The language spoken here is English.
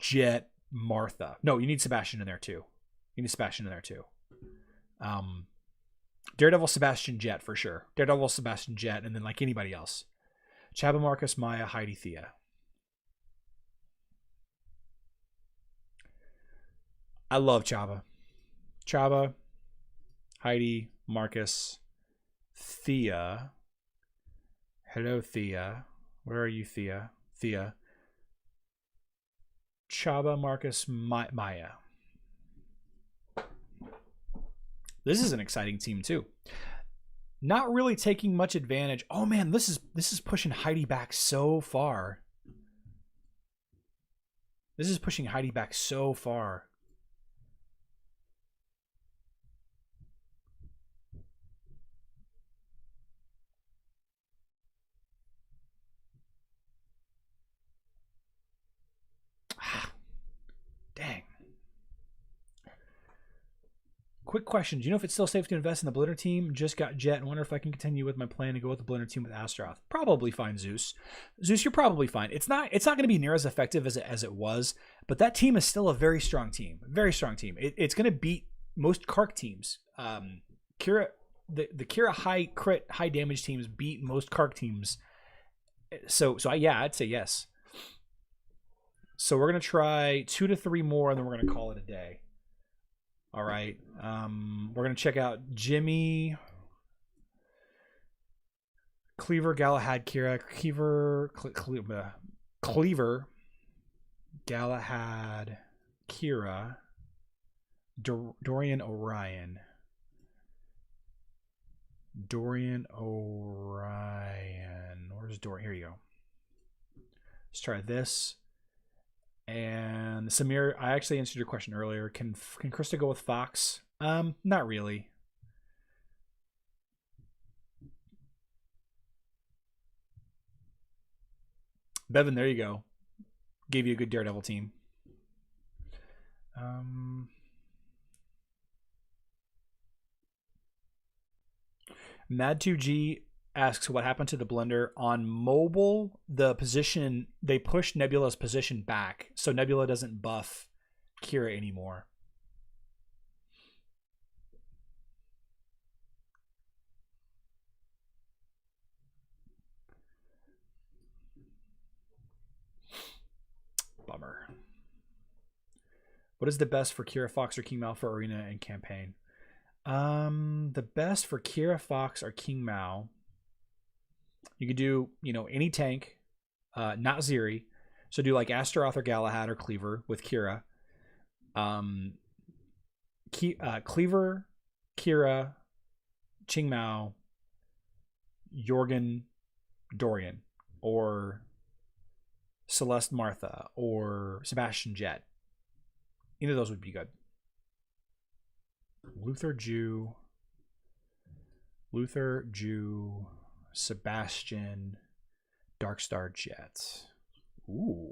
Jet, Martha. No, you need Sebastian in there too. You need Sebastian in there too. Daredevil, Sebastian, Jet for sure. Daredevil, Sebastian, Jet, and then like anybody else. Chaba, Marcus, Maya, Heidi, Thea. I love Chaba. Chaba, Heidi, Marcus, Thea. Hello, Thea. Where are you, Thea? Thea. Chaba, Marcus, Maya. This is an exciting team too. Not really taking much advantage. Oh man, this is pushing Heidi back so far. This is pushing Heidi back so far. Dang. Quick question. Do you know if it's still safe to invest in the Blender team? Just got Jet and wonder if I can continue with my plan to go with the Blender team with Astaroth. Probably fine, Zeus. Zeus, you're probably fine. It's not going to be near as effective as it was, but that team is still a very strong team. Very strong team. It's going to beat most Kark teams. Kira, the Kira high crit, high damage teams beat most Kark teams. So yeah, I'd say yes. So we're going to try 2 to 3 more, and then we're going to call it a day. All right. We're going to check out Jimmy, Cleaver, Galahad, Kira, Cleaver, Galahad, Kira, Dorian Orion. Where's Dorian? Here you go. Let's try this. And Samir, I actually answered your question earlier. Can Krista go with Fox? Not really. Bevan, there you go. Gave you a good Daredevil team. Mad2G asks what happened to the Blender on mobile. The position, they pushed Nebula's position back, so Nebula doesn't buff Kira anymore. Bummer. What is the best for Kira Fox or King Mao for arena and campaign? The best for Kira Fox or King Mao. You could do, any tank, not Zeri. So do like Astaroth or Galahad or Cleaver with Kira. Cleaver, Kira, Ching Mao, Jorgen, Dorian, or Celeste Martha, or Sebastian Jet. Either of those would be good. Luther, Jew, Sebastian, Darkstar, Jet. Ooh.